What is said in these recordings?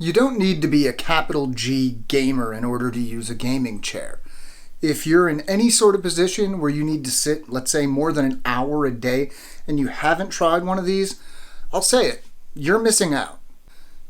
You don't need to be a capital G gamer in order to use a gaming chair. If you're in any sort of position where you need to sit, let's say, more than an hour a day, and you haven't tried one of these, I'll say it, you're missing out.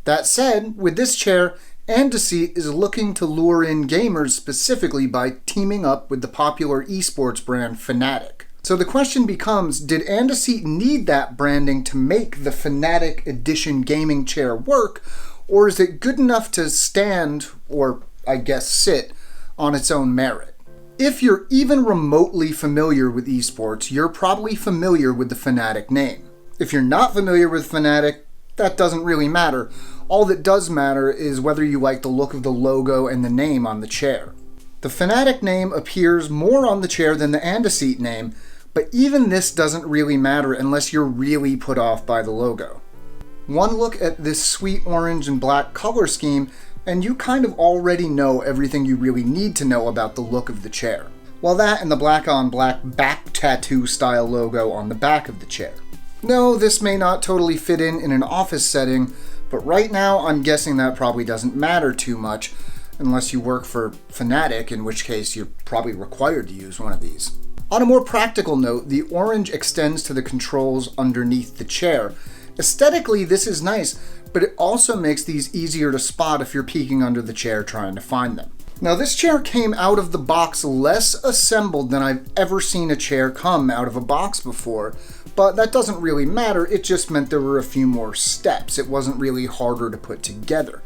That said, with this chair, AndaSeat is looking to lure in gamers specifically by teaming up with the popular esports brand Fnatic. So the question becomes, did AndaSeat need that branding to make the Fnatic Edition gaming chair work, or is it good enough to stand, or I guess sit, on its own merit? If you're even remotely familiar with esports, you're probably familiar with the Fnatic name. If you're not familiar with Fnatic, that doesn't really matter. All that does matter is whether you like the look of the logo and the name on the chair. The Fnatic name appears more on the chair than the AndaSeat name, but even this doesn't really matter unless you're really put off by the logo. One look at this sweet orange and black color scheme, and you kind of already know everything you really need to know about the look of the chair. Well, that and the black on black back tattoo style logo on the back of the chair. No, this may not totally fit in an office setting, but right now I'm guessing that probably doesn't matter too much, unless you work for Fnatic, in which case you're probably required to use one of these. On a more practical note, the orange extends to the controls underneath the chair. Aesthetically, this is nice, but it also makes these easier to spot if you're peeking under the chair trying to find them. Now, this chair came out of the box less assembled than I've ever seen a chair come out of a box before, but that doesn't really matter, it just meant there were a few more steps. It wasn't really harder to put together.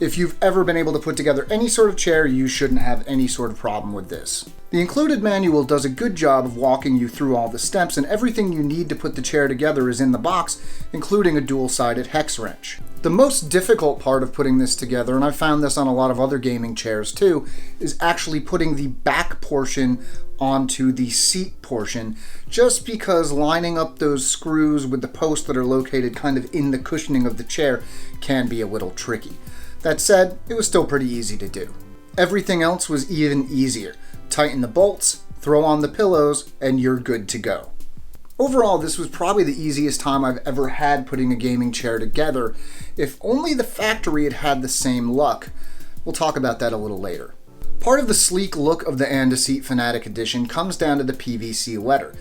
If you've ever been able to put together any sort of chair, you shouldn't have any sort of problem with this. The included manual does a good job of walking you through all the steps, and everything you need to put the chair together is in the box, including a dual-sided hex wrench. The most difficult part of putting this together, and I've found this on a lot of other gaming chairs too, is actually putting the back portion onto the seat portion, just because lining up those screws with the posts that are located kind of in the cushioning of the chair can be a little tricky. That said, it was still pretty easy to do. Everything else was even easier. Tighten the bolts, throw on the pillows, and you're good to go. Overall, this was probably the easiest time I've ever had putting a gaming chair together, if only the factory had had the same luck. We'll talk about that a little later. Part of the sleek look of the AndaSeat Fnatic Edition comes down to the PVC leather.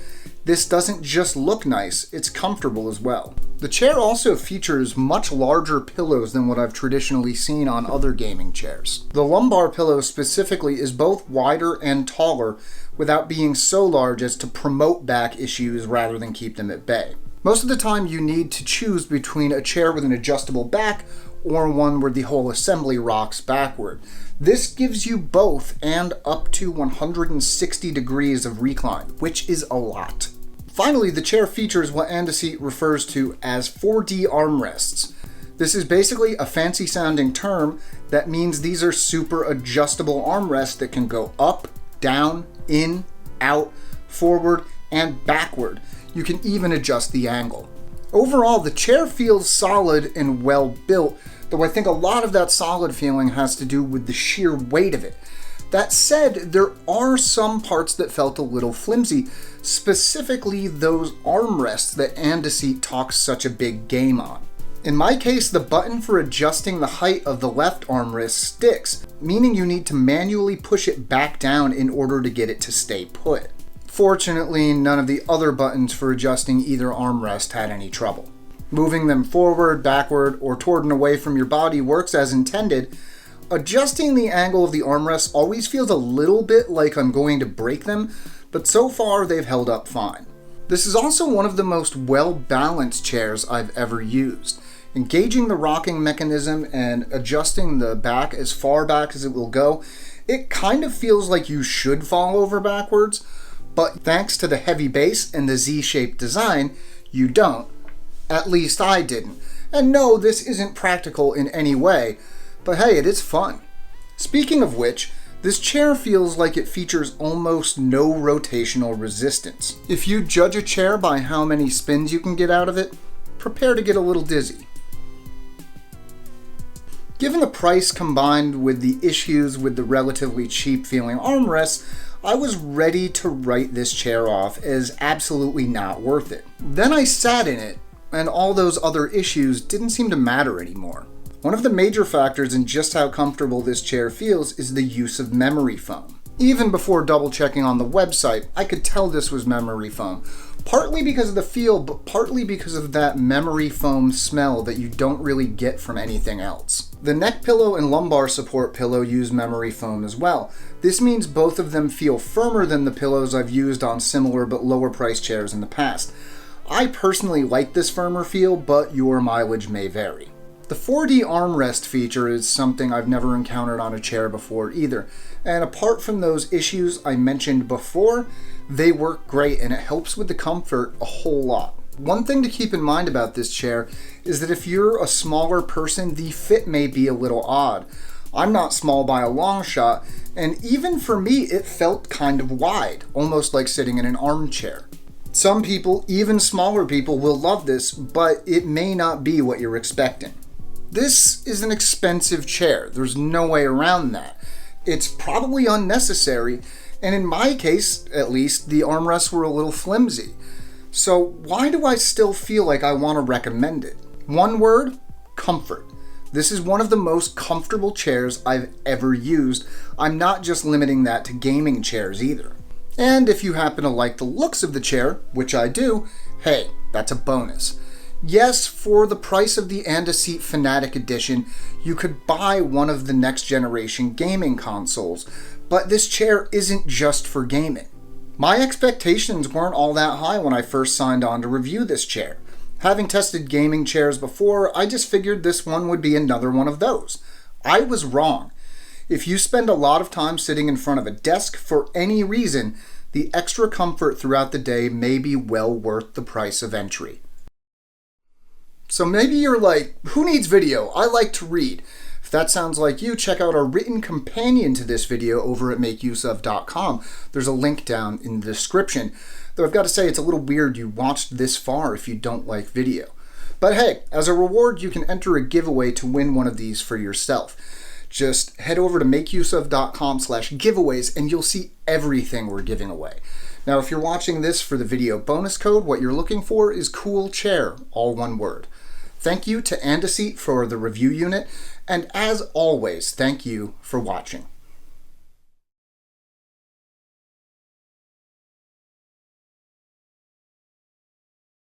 This doesn't just look nice, it's comfortable as well. The chair also features much larger pillows than what I've traditionally seen on other gaming chairs. The lumbar pillow specifically is both wider and taller without being so large as to promote back issues rather than keep them at bay. Most of the time you need to choose between a chair with an adjustable back or one where the whole assembly rocks backward. This gives you both and up to 160 degrees of recline, which is a lot. Finally, the chair features what AndaSeat refers to as 4D armrests. This is basically a fancy sounding term that means these are super adjustable armrests that can go up, down, in, out, forward, and backward. You can even adjust the angle. Overall, the chair feels solid and well built, though I think a lot of that solid feeling has to do with the sheer weight of it. That said, there are some parts that felt a little flimsy, specifically those armrests that AndaSeat talks such a big game on. In my case, the button for adjusting the height of the left armrest sticks, meaning you need to manually push it back down in order to get it to stay put. Fortunately, none of the other buttons for adjusting either armrest had any trouble. Moving them forward, backward, or toward and away from your body works as intended. Adjusting the angle of the armrests always feels a little bit like I'm going to break them, but so far they've held up fine. This is also one of the most well-balanced chairs I've ever used. Engaging the rocking mechanism and adjusting the back as far back as it will go, it kind of feels like you should fall over backwards, but thanks to the heavy base and the Z-shaped design, you don't. At least I didn't. And no, this isn't practical in any way, but hey, it is fun. Speaking of which, this chair feels like it features almost no rotational resistance. If you judge a chair by how many spins you can get out of it, prepare to get a little dizzy. Given the price combined with the issues with the relatively cheap feeling armrests, I was ready to write this chair off as absolutely not worth it. Then I sat in it, and all those other issues didn't seem to matter anymore. One of the major factors in just how comfortable this chair feels is the use of memory foam. Even before double checking on the website, I could tell this was memory foam. Partly because of the feel, but partly because of that memory foam smell that you don't really get from anything else. The neck pillow and lumbar support pillow use memory foam as well. This means both of them feel firmer than the pillows I've used on similar but lower price chairs in the past. I personally like this firmer feel, but your mileage may vary. The 4D armrest feature is something I've never encountered on a chair before either, and apart from those issues I mentioned before, they work great and it helps with the comfort a whole lot. One thing to keep in mind about this chair is that if you're a smaller person, the fit may be a little odd. I'm not small by a long shot, and even for me it felt kind of wide, almost like sitting in an armchair. Some people, even smaller people, will love this, but it may not be what you're expecting. This is an expensive chair. There's no way around that. It's probably unnecessary, and in my case, at least, the armrests were a little flimsy. So why do I still feel like I want to recommend it? One word: comfort. This is one of the most comfortable chairs I've ever used. I'm not just limiting that to gaming chairs either. And if you happen to like the looks of the chair, which I do, hey, that's a bonus. Yes, for the price of the AndaSeat Fnatic edition, you could buy one of the next generation gaming consoles, but this chair isn't just for gaming. My expectations weren't all that high when I first signed on to review this chair. Having tested gaming chairs before, I just figured this one would be another one of those. I was wrong. If you spend a lot of time sitting in front of a desk for any reason, the extra comfort throughout the day may be well worth the price of entry. So maybe you're like, who needs video? I like to read. If that sounds like you, check out our written companion to this video over at makeuseof.com. There's a link down in the description. Though I've got to say, it's a little weird you watched this far if you don't like video. But hey, as a reward, you can enter a giveaway to win one of these for yourself. Just head over to makeuseof.com/giveaways and you'll see everything we're giving away. Now, if you're watching this for the video bonus code, what you're looking for is cool chair, all one word. Thank you to AndaSeat for the review unit, and as always, thank you for watching.